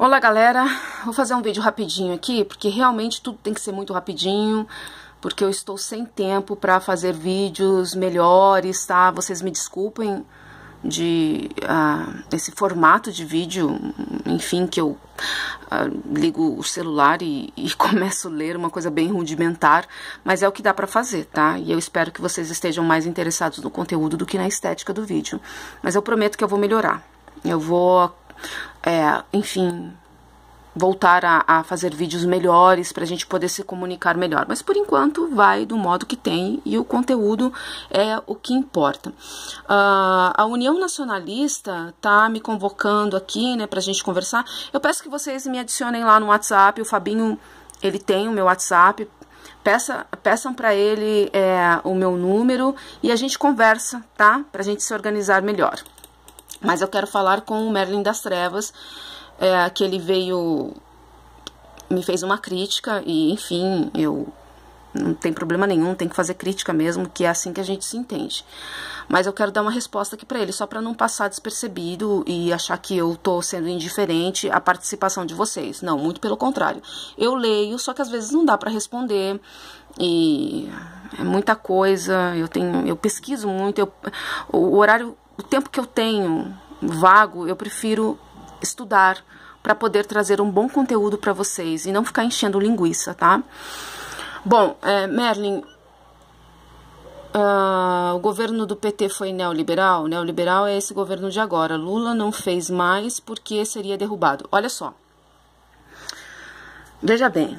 Olá galera, vou fazer um vídeo rapidinho aqui, porque realmente tudo tem que ser muito rapidinho, porque eu estou sem tempo para fazer vídeos melhores, tá? Vocês me desculpem de esse formato de vídeo, enfim, que eu ligo o celular e começo a ler uma coisa bem rudimentar, mas é o que dá para fazer, tá? E eu espero que vocês estejam mais interessados no conteúdo do que na estética do vídeo, mas eu prometo que eu vou melhorar. Eu vou enfim, voltar a fazer vídeos melhores pra gente poder se comunicar melhor. Mas por enquanto vai do modo que tem e o conteúdo é o que importa. A União Nacionalista tá me convocando aqui, né, pra gente conversar. Eu peço que vocês me adicionem lá no WhatsApp. O Fabinho, ele tem o meu WhatsApp. Peçam pra ele o meu número e a gente conversa, tá? Pra gente se organizar melhor. Mas eu quero falar com o Merlin das Trevas, que ele me fez uma crítica e, enfim, não tem problema nenhum, tem que fazer crítica mesmo, que é assim que a gente se entende. Mas eu quero dar uma resposta aqui pra ele, só pra não passar despercebido e achar que eu tô sendo indiferente à participação de vocês. Não, muito pelo contrário. Eu leio, só que às vezes não dá pra responder e é muita coisa, eu pesquiso muito, o tempo que eu tenho vago, eu prefiro estudar para poder trazer um bom conteúdo para vocês e não ficar enchendo linguiça, tá? Bom, Merlin, o governo do PT foi neoliberal? Neoliberal é esse governo de agora. Lula não fez mais porque seria derrubado. Olha só, veja bem.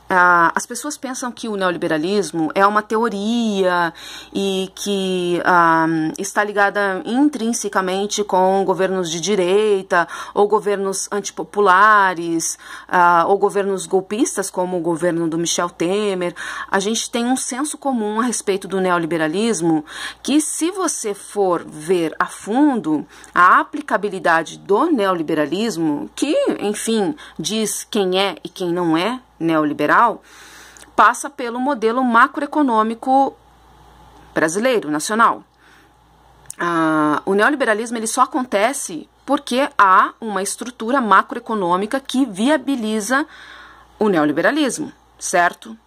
As pessoas pensam que o neoliberalismo é uma teoria e que está ligada intrinsecamente com governos de direita ou governos antipopulares ou governos golpistas como o governo do Michel Temer. A gente tem um senso comum a respeito do neoliberalismo que, se você for ver a fundo a aplicabilidade do neoliberalismo, que, enfim, diz quem é e quem não é neoliberal, passa pelo modelo macroeconômico brasileiro, nacional. O neoliberalismo ele só acontece porque há uma estrutura macroeconômica que viabiliza o neoliberalismo, certo?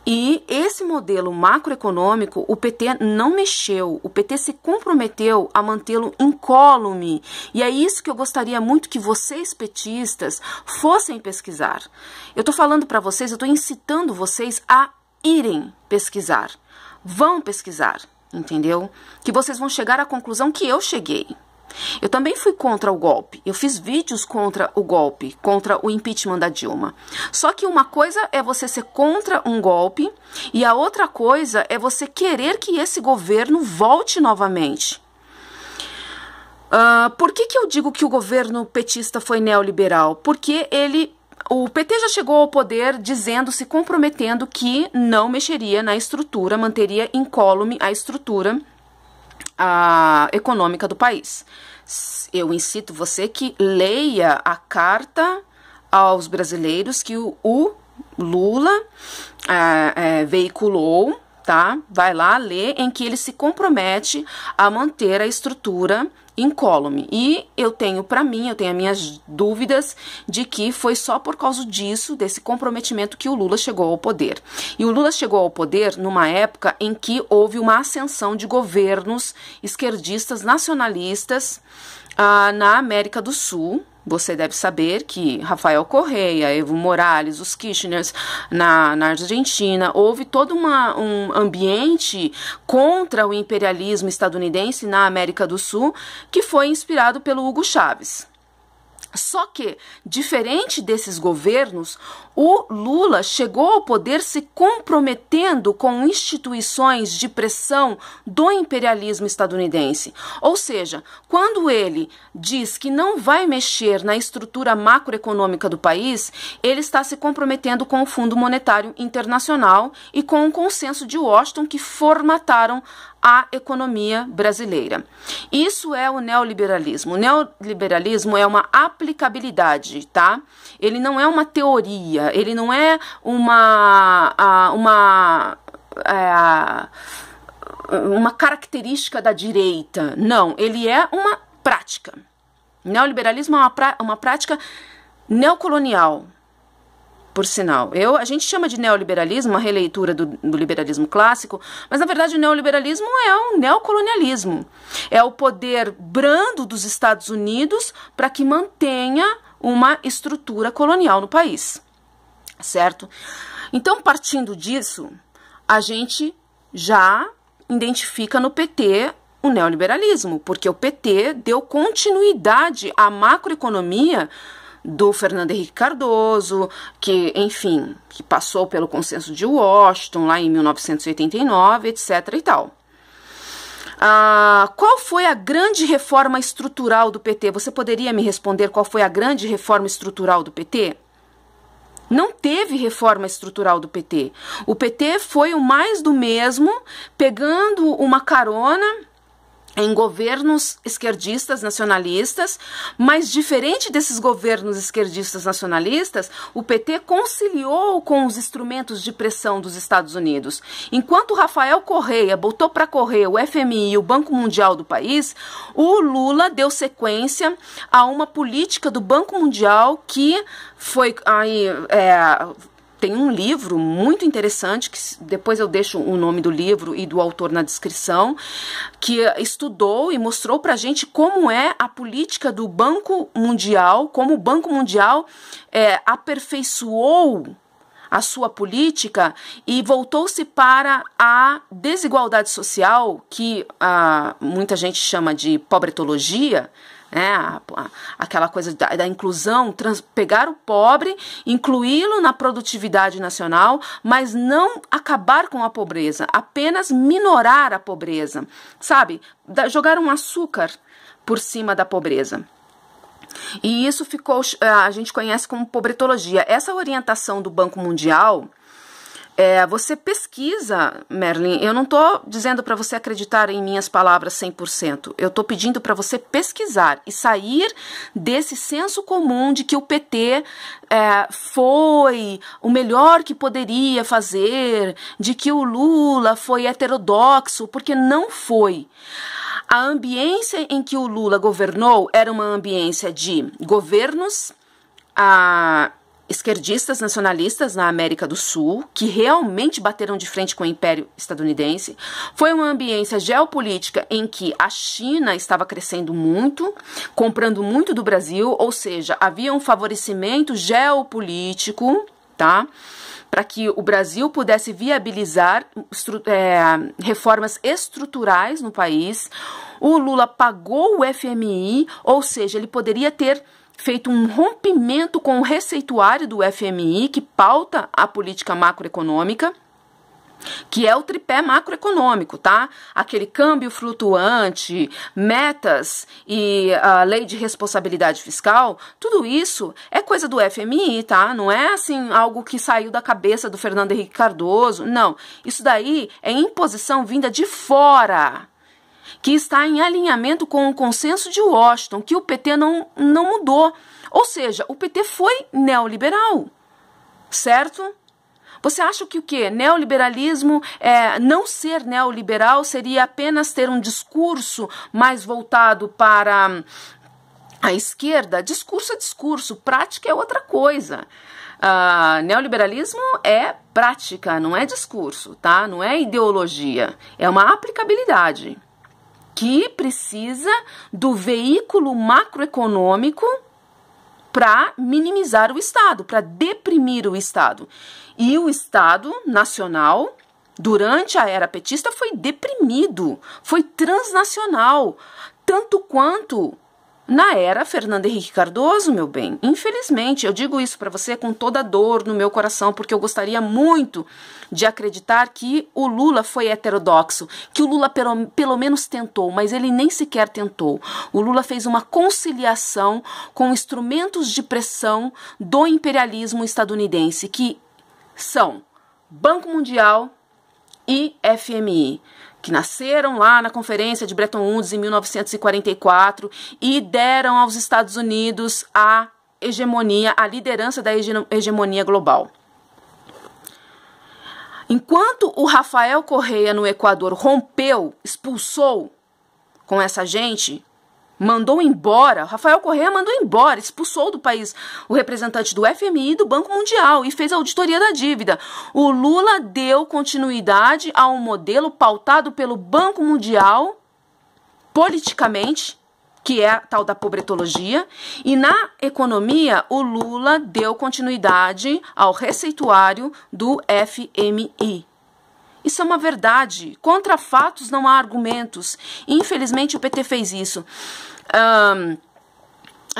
E esse modelo macroeconômico, o PT não mexeu, o PT se comprometeu a mantê-lo incólume. E é isso que eu gostaria muito que vocês, petistas, fossem pesquisar. Eu estou falando para vocês, eu estou incitando vocês a irem pesquisar. Vão pesquisar, entendeu? Que vocês vão chegar à conclusão que eu cheguei. Eu também fui contra o golpe, eu fiz vídeos contra o golpe, contra o impeachment da Dilma. Só que uma coisa é você ser contra um golpe e a outra coisa é você querer que esse governo volte novamente. Por que eu digo que o governo petista foi neoliberal? Porque o PT já chegou ao poder dizendo, se comprometendo que não mexeria na estrutura, manteria incólume a estrutura econômica do país. Eu incito você que leia a carta aos brasileiros que o Lula veiculou, tá? Vai lá ler, em que ele se compromete a manter a estrutura incólume. E eu tenho as minhas dúvidas de que foi só por causa disso, desse comprometimento, que o Lula chegou ao poder. E o Lula chegou ao poder numa época em que houve uma ascensão de governos esquerdistas nacionalistas na América do Sul. Você deve saber que Rafael Correia, Evo Morales, os Kirchners na Argentina, houve todo um ambiente contra o imperialismo estadunidense na América do Sul, que foi inspirado pelo Hugo Chávez. Só que, diferente desses governos, o Lula chegou ao poder se comprometendo com instituições de pressão do imperialismo estadunidense. Ou seja, quando ele diz que não vai mexer na estrutura macroeconômica do país, ele está se comprometendo com o Fundo Monetário Internacional e com o consenso de Washington, que formataram a economia brasileira. Isso é o neoliberalismo. O neoliberalismo é uma aplicabilidade, tá? Ele não é uma teoria, ele não é uma característica da direita. Não, ele é uma prática. Neoliberalismo é uma prática neocolonial, por sinal. A gente chama de neoliberalismo uma releitura do liberalismo clássico, mas na verdade o neoliberalismo é um neocolonialismo. É o poder brando dos Estados Unidos para que mantenha uma estrutura colonial no país, certo? Então, partindo disso, a gente já identifica no PT o neoliberalismo, porque o PT deu continuidade à macroeconomia do Fernando Henrique Cardoso, que, enfim, que passou pelo Consenso de Washington, lá em 1989, etc. e tal. Qual foi a grande reforma estrutural do PT? Você poderia me responder qual foi a grande reforma estrutural do PT? Não teve reforma estrutural do PT. O PT foi o mais do mesmo, pegando uma carona em governos esquerdistas nacionalistas, mas diferente desses governos esquerdistas nacionalistas, o PT conciliou com os instrumentos de pressão dos Estados Unidos. Enquanto Rafael Correia botou para correr o FMI e o Banco Mundial do país, o Lula deu sequência a uma política do Banco Mundial que foi aí tem um livro muito interessante, que depois eu deixo o nome do livro e do autor na descrição, que estudou e mostrou para a gente como é a política do Banco Mundial, como o Banco Mundial aperfeiçoou a sua política e voltou-se para a desigualdade social, que muita gente chama de pobretologia, aquela coisa da inclusão, pegar o pobre, incluí-lo na produtividade nacional, mas não acabar com a pobreza, apenas minorar a pobreza, sabe? Jogar um açúcar por cima da pobreza. E isso a gente conhece como pobretologia. Essa orientação do Banco Mundial, você pesquisa, Merlin, eu não estou dizendo para você acreditar em minhas palavras 100%, eu estou pedindo para você pesquisar e sair desse senso comum de que o PT foi o melhor que poderia fazer, de que o Lula foi heterodoxo, porque não foi. A ambiência em que o Lula governou era uma ambiência de governos esquerdistas nacionalistas na América do Sul, que realmente bateram de frente com o Império Estadunidense. Foi uma ambiência geopolítica em que a China estava crescendo muito, comprando muito do Brasil, ou seja, havia um favorecimento geopolítico, tá? Para que o Brasil pudesse viabilizar reformas estruturais no país. O Lula pagou o FMI, ou seja, ele poderia ter feito um rompimento com o receituário do FMI, que pauta a política macroeconômica, que é o tripé macroeconômico, tá? Aquele câmbio flutuante, metas e a lei de responsabilidade fiscal, tudo isso é coisa do FMI, tá? Não é assim algo que saiu da cabeça do Fernando Henrique Cardoso, não. Isso daí é imposição vinda de fora, que está em alinhamento com o Consenso de Washington, que o PT não mudou. Ou seja, o PT foi neoliberal, certo? Você acha que o quê? Neoliberalismo, não ser neoliberal seria apenas ter um discurso mais voltado para a esquerda? Discurso é discurso, prática é outra coisa. Neoliberalismo é prática, não é discurso, tá? Não é ideologia, é uma aplicabilidade que precisa do veículo macroeconômico para minimizar o Estado, para deprimir o Estado. E o Estado nacional, durante a era petista, foi deprimido, foi transnacional, tanto quanto na era Fernando Henrique Cardoso, meu bem. Infelizmente, eu digo isso para você com toda a dor no meu coração, porque eu gostaria muito de acreditar que o Lula foi heterodoxo, que o Lula pelo menos tentou, mas ele nem sequer tentou. O Lula fez uma conciliação com instrumentos de pressão do imperialismo estadunidense, que são Banco Mundial e FMI, que nasceram lá na Conferência de Bretton Woods em 1944 e deram aos Estados Unidos a hegemonia, a liderança da hegemonia global. Enquanto o Rafael Correia no Equador rompeu, expulsou com essa gente, mandou embora, Rafael Correa mandou embora, expulsou do país o representante do FMI e do Banco Mundial e fez a auditoria da dívida. O Lula deu continuidade a um modelo pautado pelo Banco Mundial, politicamente, que é a tal da pobretologia, e na economia o Lula deu continuidade ao receituário do FMI. Isso é uma verdade. Contra fatos não há argumentos. Infelizmente o PT fez isso.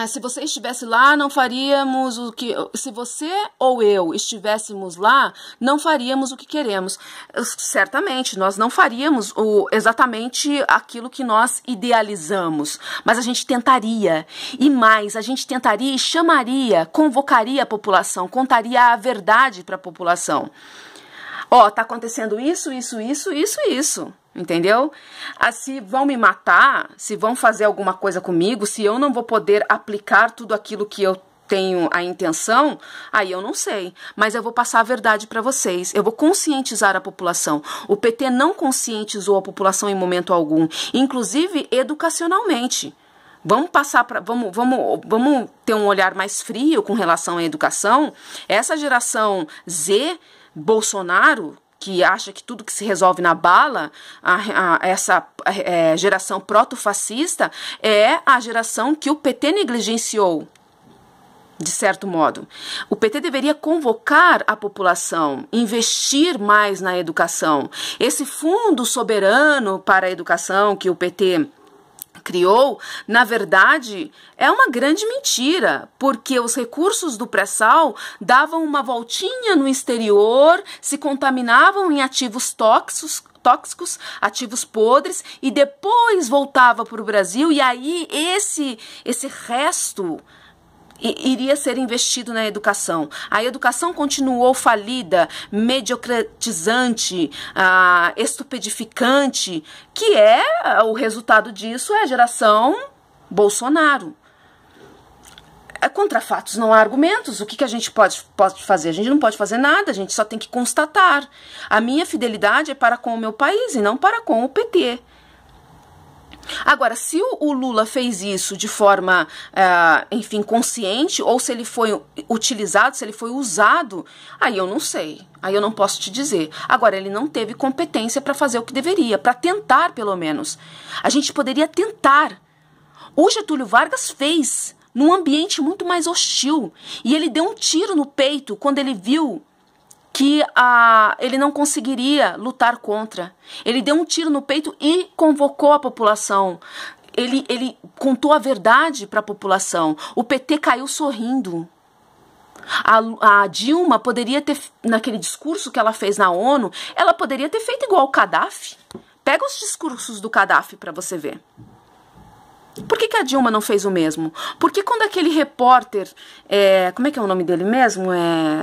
Se você estivesse lá, não faríamos o que... Se você ou eu estivéssemos lá, não faríamos o que queremos. Certamente, nós não faríamos exatamente aquilo que nós idealizamos. Mas a gente tentaria. E mais, a gente tentaria e chamaria, convocaria a população, contaria a verdade para a população. Ó, tá acontecendo isso, entendeu? Se vão me matar, se vão fazer alguma coisa comigo, se eu não vou poder aplicar tudo aquilo que eu tenho a intenção, aí eu não sei. Mas eu vou passar a verdade para vocês, eu vou conscientizar a população. O PT não conscientizou a população em momento algum, inclusive educacionalmente. Vamos ter um olhar mais frio com relação à educação. Essa geração Z, Bolsonaro, que acha que tudo que se resolve na bala, essa geração proto-fascista, é a geração que o PT negligenciou, de certo modo. O PT deveria convocar a população, investir mais na educação. Esse fundo soberano para a educação que o PT criou, na verdade, é uma grande mentira, porque os recursos do pré-sal davam uma voltinha no exterior, se contaminavam em ativos tóxicos, ativos podres, e depois voltava para o Brasil, e aí esse resto iria ser investido na educação. A educação continuou falida, mediocratizante, estupedificante, que o resultado disso é a geração Bolsonaro. Contra fatos não há argumentos. O que a gente pode fazer? A gente não pode fazer nada, a gente só tem que constatar. A minha fidelidade é para com o meu país e não para com o PT. Agora, se o Lula fez isso de forma, enfim, consciente, ou se ele foi utilizado, se ele foi usado, aí eu não sei, aí eu não posso te dizer. Agora, ele não teve competência para fazer o que deveria, para tentar, pelo menos. A gente poderia tentar. O Getúlio Vargas fez, num ambiente muito mais hostil, e ele deu um tiro no peito quando ele viu que ele não conseguiria lutar contra. Ele deu um tiro no peito e convocou a população. Ele contou a verdade para a população. O PT caiu sorrindo. A Dilma poderia ter, naquele discurso que ela fez na ONU, ela poderia ter feito igual o Gaddafi. Pega os discursos do Gaddafi para você ver. Por que a Dilma não fez o mesmo? Porque quando aquele repórter, como é que é o nome dele mesmo?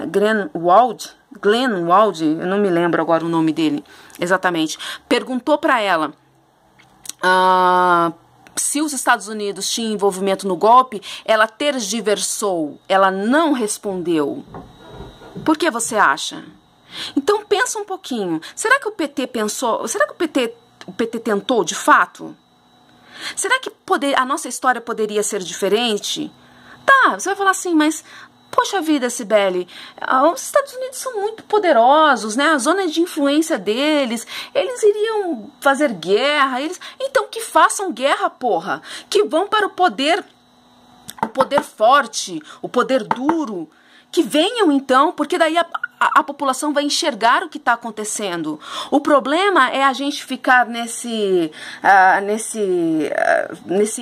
Glenn Wald, eu não me lembro agora o nome dele exatamente, perguntou para ela se os Estados Unidos tinham envolvimento no golpe, ela tergiversou, ela não respondeu. Por que você acha? Então pensa um pouquinho, será que o PT pensou, será que o PT tentou de fato? Será que a nossa história poderia ser diferente? Tá, você vai falar assim, mas poxa vida, Cibele, os Estados Unidos são muito poderosos, né? A zona de influência deles, eles iriam fazer guerra, então que façam guerra, porra, que vão para o poder forte, o poder duro, que venham então, porque daí a população vai enxergar o que está acontecendo. O problema é a gente ficar nesse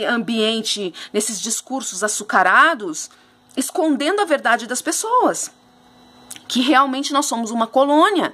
ambiente, nesses discursos açucarados, escondendo a verdade das pessoas, que realmente nós somos uma colônia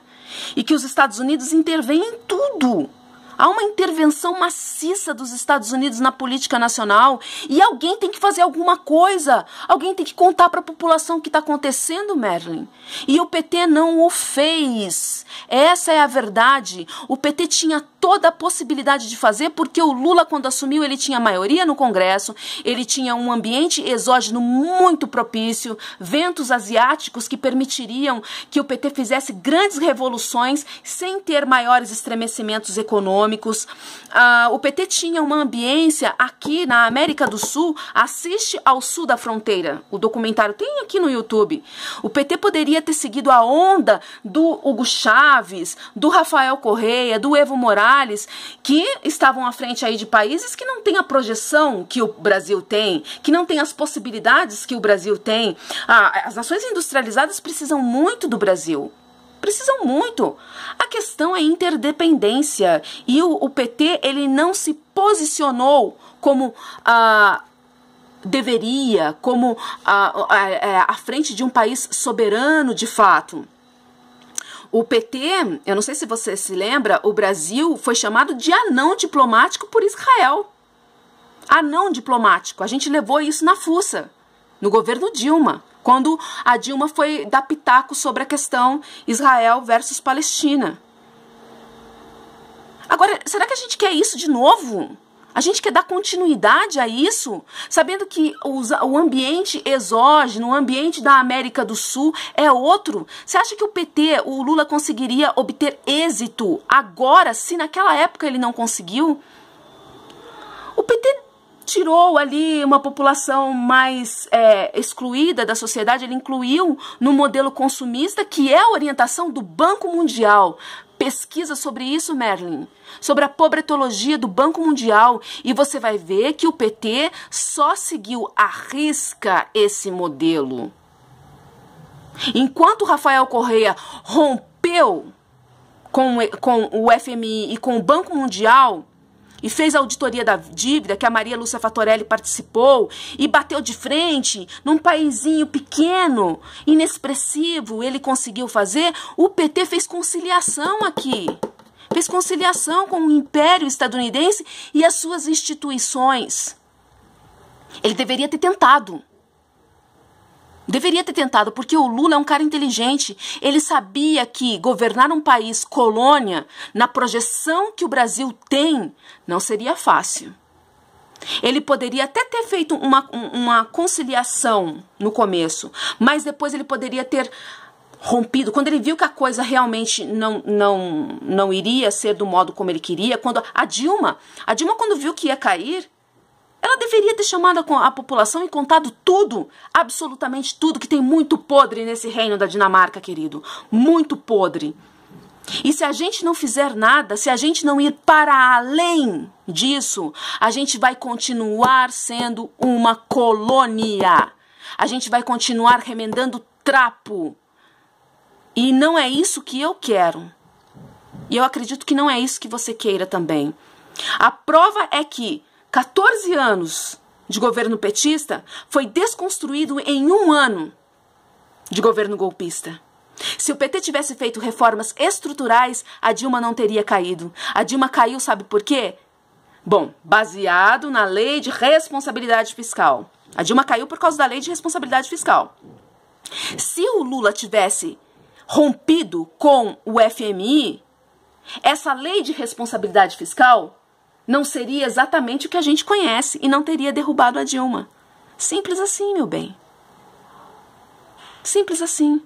e que os Estados Unidos intervêm em tudo. Há uma intervenção maciça dos Estados Unidos na política nacional e alguém tem que fazer alguma coisa. Alguém tem que contar para a população o que está acontecendo, Merlin. E o PT não o fez. Essa é a verdade. O PT tinha toda a possibilidade de fazer porque o Lula, quando assumiu, ele tinha maioria no Congresso, ele tinha um ambiente exógeno muito propício, ventos asiáticos que permitiriam que o PT fizesse grandes revoluções sem ter maiores estremecimentos econômicos. econômicos. O PT tinha uma ambiência aqui na América do Sul. Assiste ao sul da fronteira. O documentário tem aqui no YouTube. O PT poderia ter seguido a onda do Hugo Chávez, do Rafael Correia, do Evo Morales, que estavam à frente aí de países que não têm a projeção que o Brasil tem, que não têm as possibilidades que o Brasil tem. As nações industrializadas precisam muito do Brasil. Precisam muito. A questão é interdependência. E o PT, ele não se posicionou como deveria, como à frente de um país soberano de fato. O PT, eu não sei se você se lembra, o Brasil foi chamado de anão diplomático por Israel. Anão diplomático. A gente levou isso na fuça, no governo Dilma, quando a Dilma foi dar pitaco sobre a questão Israel versus Palestina. Agora, será que a gente quer isso de novo? A gente quer dar continuidade a isso, sabendo que o ambiente exógeno, o ambiente da América do Sul é outro? Você acha que o PT, o Lula, conseguiria obter êxito agora, se naquela época ele não conseguiu? O PT tirou ali uma população mais excluída da sociedade, ele incluiu no modelo consumista, que é a orientação do Banco Mundial. Pesquisa sobre isso, Merlin, sobre a pobretologia do Banco Mundial, e você vai ver que o PT só seguiu à risca esse modelo. Enquanto Rafael Correia rompeu com o FMI e com o Banco Mundial, e fez a auditoria da dívida, que a Maria Lúcia Fatorelli participou, e bateu de frente num paizinho pequeno, inexpressivo, ele conseguiu fazer. O PT fez conciliação aqui. Fez conciliação com o Império Estadunidense e as suas instituições. Ele deveria ter tentado. Deveria ter tentado, porque o Lula é um cara inteligente. Ele sabia que governar um país colônia, na projeção que o Brasil tem, não seria fácil. Ele poderia até ter feito uma conciliação no começo, mas depois ele poderia ter rompido. Quando ele viu que a coisa realmente não iria ser do modo como ele queria, quando a Dilma quando viu que ia cair, ela deveria ter chamado a população e contado tudo, absolutamente tudo, que tem muito podre nesse reino da Dinamarca, querido. Muito podre. E se a gente não fizer nada, se a gente não ir para além disso, a gente vai continuar sendo uma colônia. A gente vai continuar remendando trapo. E não é isso que eu quero. E eu acredito que não é isso que você queira também. A prova é que 14 anos de governo petista foi desconstruído em 1 ano de governo golpista. Se o PT tivesse feito reformas estruturais, a Dilma não teria caído. A Dilma caiu, sabe por quê? Bom, baseado na lei de responsabilidade fiscal. A Dilma caiu por causa da lei de responsabilidade fiscal. Se o Lula tivesse rompido com o FMI, essa lei de responsabilidade fiscal não seria exatamente o que a gente conhece e não teria derrubado a Dilma. Simples assim, meu bem. Simples assim.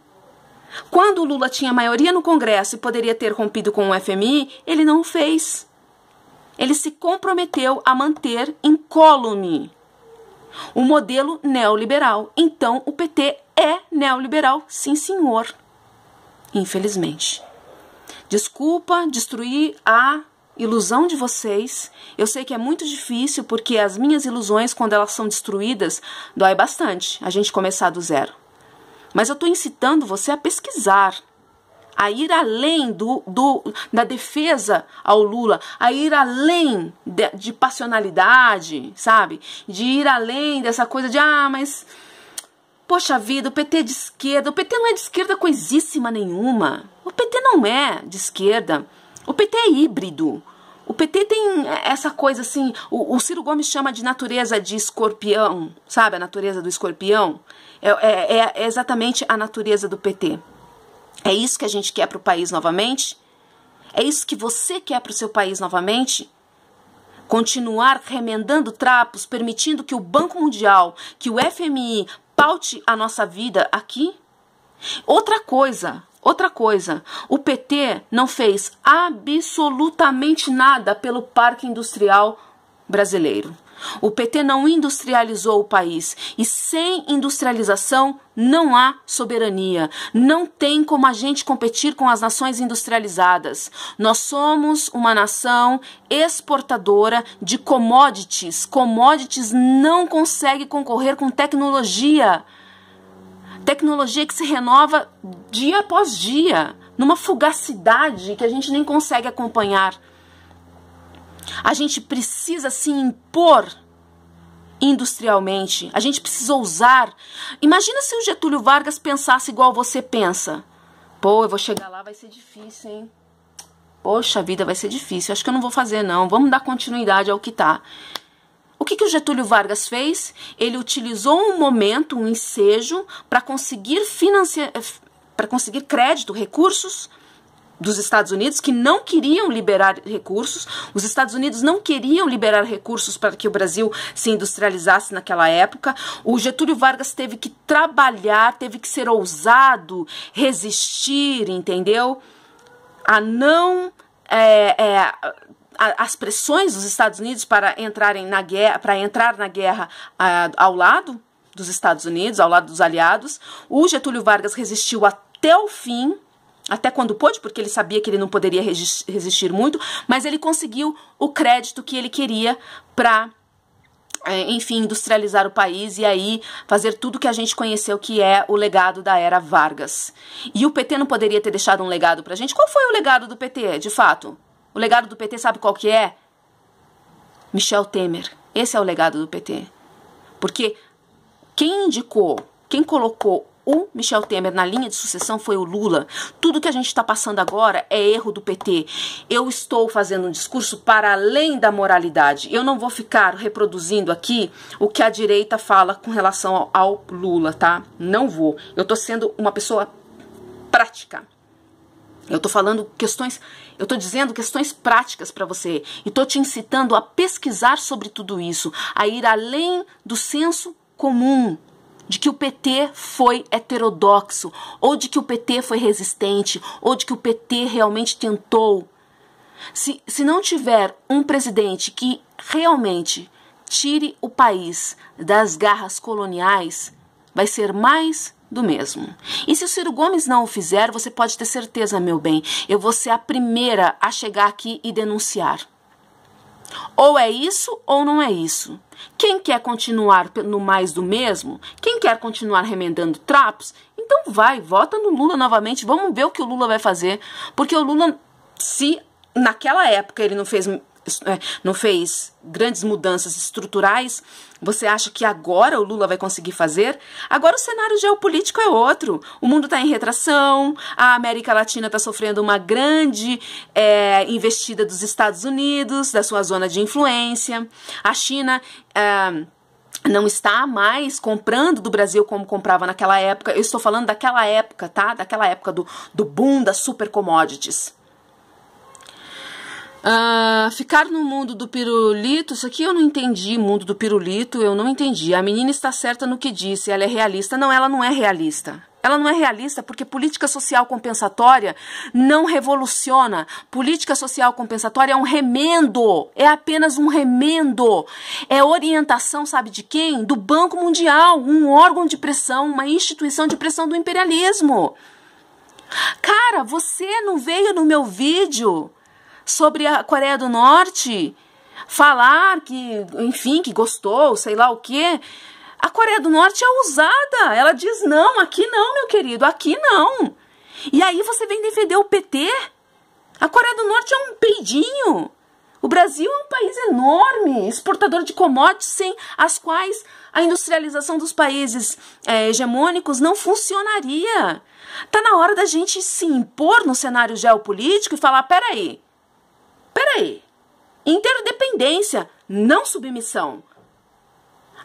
Quando o Lula tinha maioria no Congresso e poderia ter rompido com o FMI, ele não o fez. Ele se comprometeu a manter incólume o modelo neoliberal. Então, o PT é neoliberal, sim senhor. Infelizmente. Desculpa destruir a ilusão de vocês. Eu sei que é muito difícil, porque as minhas ilusões, quando elas são destruídas, dói bastante a gente começar do zero. Mas eu estou incitando você a pesquisar, a ir além da defesa ao Lula, a ir além de passionalidade, sabe? De ir além dessa coisa de, mas poxa vida, o PT é de esquerda. O PT não é de esquerda coisíssima nenhuma. O PT não é de esquerda. O PT é híbrido. O PT tem essa coisa assim, o Ciro Gomes chama de natureza de escorpião, sabe? A natureza do escorpião é exatamente a natureza do PT. É isso que a gente quer para o país novamente? É isso que você quer para o seu país novamente? Continuar remendando trapos, permitindo que o Banco Mundial, que o FMI paute a nossa vida aqui? Outra coisa, o PT não fez absolutamente nada pelo parque industrial brasileiro. O PT não industrializou o país e sem industrialização não há soberania. Não tem como a gente competir com as nações industrializadas. Nós somos uma nação exportadora de commodities. Commodities não consegue concorrer com tecnologia. Tecnologia que se renova dia após dia, numa fugacidade que a gente nem consegue acompanhar. A gente precisa se impor industrialmente, a gente precisa ousar. Imagina se o Getúlio Vargas pensasse igual você pensa. Pô, eu vou chegar lá, vai ser difícil, hein? Poxa vida, vai ser difícil, acho que eu não vou fazer não, vamos dar continuidade ao que tá. O que o Getúlio Vargas fez? Ele utilizou um momento, um ensejo, para conseguir crédito, recursos dos Estados Unidos, que não queriam liberar recursos. Os Estados Unidos não queriam liberar recursos para que o Brasil se industrializasse naquela época. O Getúlio Vargas teve que trabalhar, teve que ser ousado, resistir, entendeu? A não... as pressões dos Estados Unidos para entrar na guerra ao lado dos Estados Unidos, ao lado dos aliados. O Getúlio Vargas resistiu até o fim, até quando pôde, porque ele sabia que ele não poderia resistir muito, mas ele conseguiu o crédito que ele queria para, enfim, industrializar o país e aí fazer tudo que a gente conheceu que é o legado da era Vargas. E o PT não poderia ter deixado um legado pra gente? Qual foi o legado do PT, de fato? O legado do PT, sabe qual que é? Michel Temer. Esse é o legado do PT. Porque quem colocou o Michel Temer na linha de sucessão foi o Lula. Tudo que a gente está passando agora é erro do PT. Eu estou fazendo um discurso para além da moralidade. Eu não vou ficar reproduzindo aqui o que a direita fala com relação ao Lula, tá? Não vou. Eu estou sendo uma pessoa prática. Eu estou falando questões, eu estou dizendo questões práticas para você. E estou te incitando a pesquisar sobre tudo isso, a ir além do senso comum, de que o PT foi heterodoxo, ou de que o PT foi resistente, ou de que o PT realmente tentou. Se não tiver um presidente que realmente tire o país das garras coloniais, vai ser mais do mesmo. E se o Ciro Gomes não o fizer, você pode ter certeza, meu bem, eu vou ser a primeira a chegar aqui e denunciar. Ou é isso ou não é isso. Quem quer continuar no mais do mesmo, quem quer continuar remendando trapos, então vota no Lula novamente, vamos ver o que o Lula vai fazer. Porque o Lula, se naquela época ele não fez grandes mudanças estruturais, você acha que agora o Lula vai conseguir fazer? Agora o cenário geopolítico é outro. O mundo está em retração, a América Latina está sofrendo uma grande investida dos Estados Unidos, da sua zona de influência. A China não está mais comprando do Brasil como comprava naquela época. Eu estou falando daquela época, tá? Daquela época do boom das super commodities. Ficar no mundo do pirulito, isso aqui eu não entendi, mundo do pirulito, eu não entendi. A menina está certa no que disse, ela é realista. Não, ela não é realista. Ela não é realista porque política social compensatória não revoluciona. Política social compensatória é um remendo, é apenas um remendo. É orientação, sabe de quem? Do Banco Mundial, um órgão de pressão, uma instituição de pressão do imperialismo. Cara, você não veio no meu vídeo sobre a Coreia do Norte falar que, enfim, que gostou, sei lá o quê. A Coreia do Norte é ousada, ela diz não, aqui não, meu querido, aqui não. E aí você vem defender o PT? A Coreia do Norte é um peidinho. O Brasil é um país enorme, exportador de commodities, sem as quais a industrialização dos países hegemônicos não funcionaria. Tá na hora da gente se impor no cenário geopolítico e falar, peraí, interdependência, não submissão.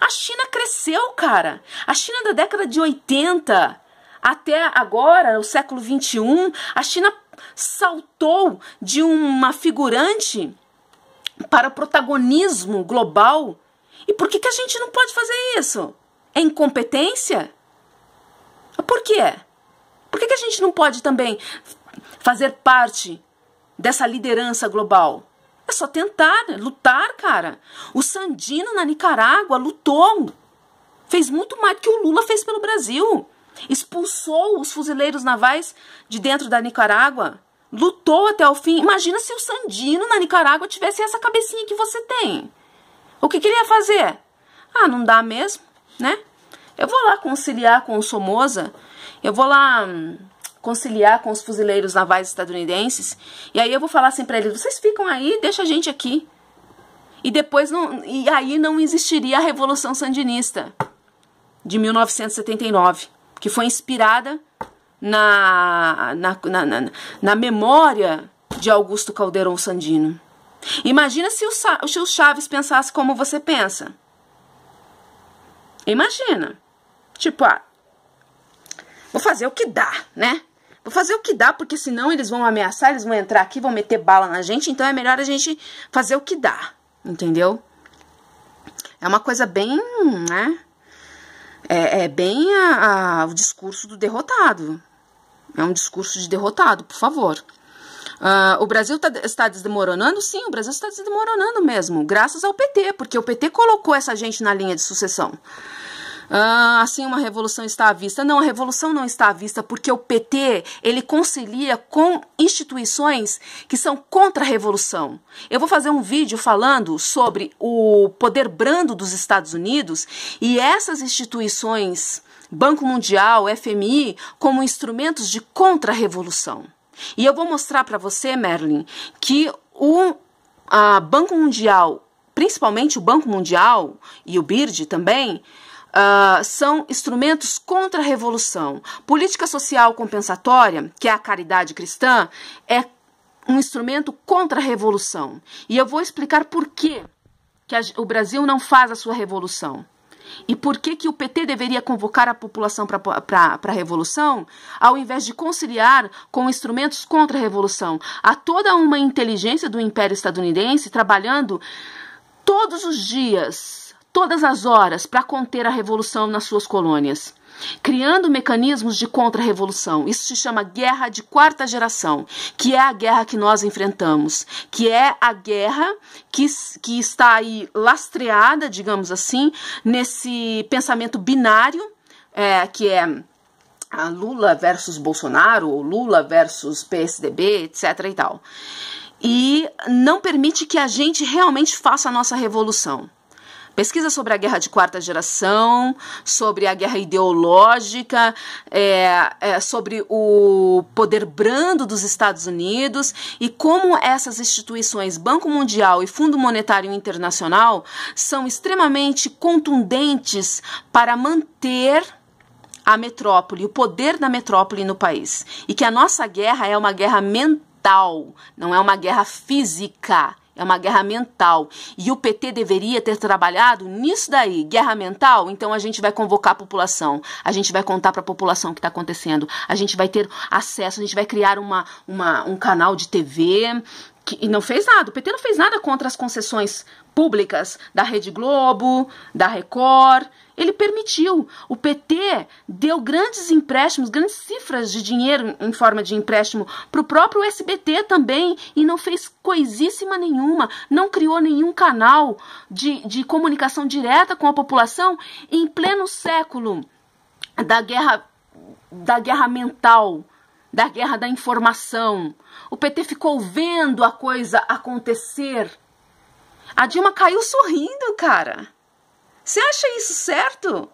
A China cresceu, cara. A China da década de 80 até agora, o século 21, a China saltou de uma figurante para o protagonismo global. E por que a gente não pode fazer isso? É incompetência? Por quê? Por que a gente não pode também fazer parte dessa liderança global? É só tentar, né? Lutar, cara. O Sandino na Nicarágua lutou. Fez muito mais do que o Lula fez pelo Brasil. Expulsou os fuzileiros navais de dentro da Nicarágua. Lutou até o fim. Imagina se o Sandino na Nicarágua tivesse essa cabecinha que você tem. O que ele ia fazer? Ah, não dá mesmo, né? Eu vou lá conciliar com o Somoza. Eu vou lá conciliar com os fuzileiros navais estadunidenses. E aí eu vou falar assim pra eles, vocês ficam aí, deixa a gente aqui. E depois e aí não existiria a Revolução Sandinista de 1979, que foi inspirada na memória de Augusto Calderón Sandino. Imagina se o Chaves pensasse como você pensa. Imagina. Tipo, vou fazer o que dá, né? Vou fazer o que dá, porque senão eles vão ameaçar, eles vão entrar aqui, vão meter bala na gente, então é melhor a gente fazer o que dá, entendeu? É uma coisa bem, né? É bem o discurso do derrotado. É um discurso de derrotado, por favor. O Brasil está desmoronando? Sim, o Brasil está desmoronando mesmo, graças ao PT, porque o PT colocou essa gente na linha de sucessão. Assim, uma revolução está à vista. Não, a revolução não está à vista, porque o PT, ele concilia com instituições que são contra a revolução. Eu vou fazer um vídeo falando sobre o poder brando dos Estados Unidos e essas instituições, Banco Mundial, FMI, como instrumentos de contra-revolução. E eu vou mostrar para você, Merlin, que o Banco Mundial, principalmente o Banco Mundial e o BIRD também, são instrumentos contra a revolução. Política social compensatória, que é a caridade cristã, é um instrumento contra a revolução. E eu vou explicar por que o Brasil não faz a sua revolução. E por que o PT deveria convocar a população para a revolução, ao invés de conciliar com instrumentos contra a revolução. Há toda uma inteligência do Império Estadunidense trabalhando todos os dias, todas as horas, para conter a revolução nas suas colônias, criando mecanismos de contra-revolução. Isso se chama guerra de quarta geração, que é a guerra que nós enfrentamos, que é a guerra que está aí lastreada, digamos assim, nesse pensamento binário, que é Lula versus Bolsonaro, ou Lula versus PSDB, etc. e tal. E não permite que a gente realmente faça a nossa revolução. Pesquisa sobre a guerra de quarta geração, sobre a guerra ideológica, sobre o poder brando dos Estados Unidos e como essas instituições, Banco Mundial e Fundo Monetário Internacional, são extremamente contundentes para manter a metrópole, o poder da metrópole no país. E que a nossa guerra é uma guerra mental, não é uma guerra física. É uma guerra mental. E o PT deveria ter trabalhado nisso daí. Guerra mental? Então a gente vai convocar a população. A gente vai contar para a população o que está acontecendo. A gente vai ter acesso, a gente vai criar um canal de TV. E não fez nada. O PT não fez nada contra as concessões públicas da Rede Globo, da Record. Ele permitiu. O PT deu grandes empréstimos, grandes cifras de dinheiro em forma de empréstimo para o próprio SBT também e não fez coisíssima nenhuma, não criou nenhum canal de comunicação direta com a população em pleno século da guerra mental, da guerra da informação. O PT ficou vendo a coisa acontecer. A Dilma caiu sorrindo, cara. Você acha isso certo?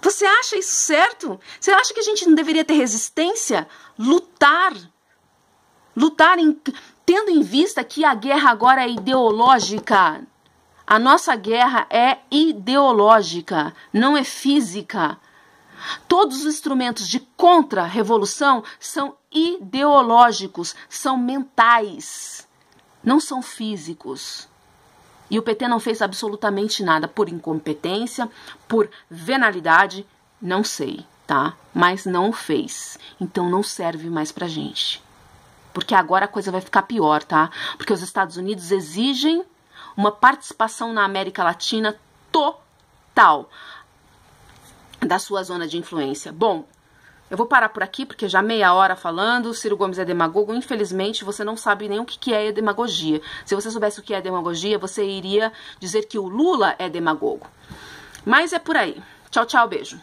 Você acha isso certo? Você acha que a gente não deveria ter resistência? Lutar tendo em vista que a guerra agora é ideológica. A nossa guerra é ideológica, não é física. Todos os instrumentos de contra-revolução são ideológicos, são mentais, não são físicos. E o PT não fez absolutamente nada por incompetência, por venalidade, não sei, tá? Mas não fez. Então não serve mais pra gente. Porque agora a coisa vai ficar pior, tá? Porque os Estados Unidos exigem uma participação na América Latina total da sua zona de influência. Bom, Eu vou parar por aqui, porque já meia hora falando, Ciro Gomes é demagogo. Infelizmente, você não sabe nem o que é demagogia. Se você soubesse o que é demagogia, você iria dizer que o Lula é demagogo. Mas é por aí. Tchau, tchau, beijo.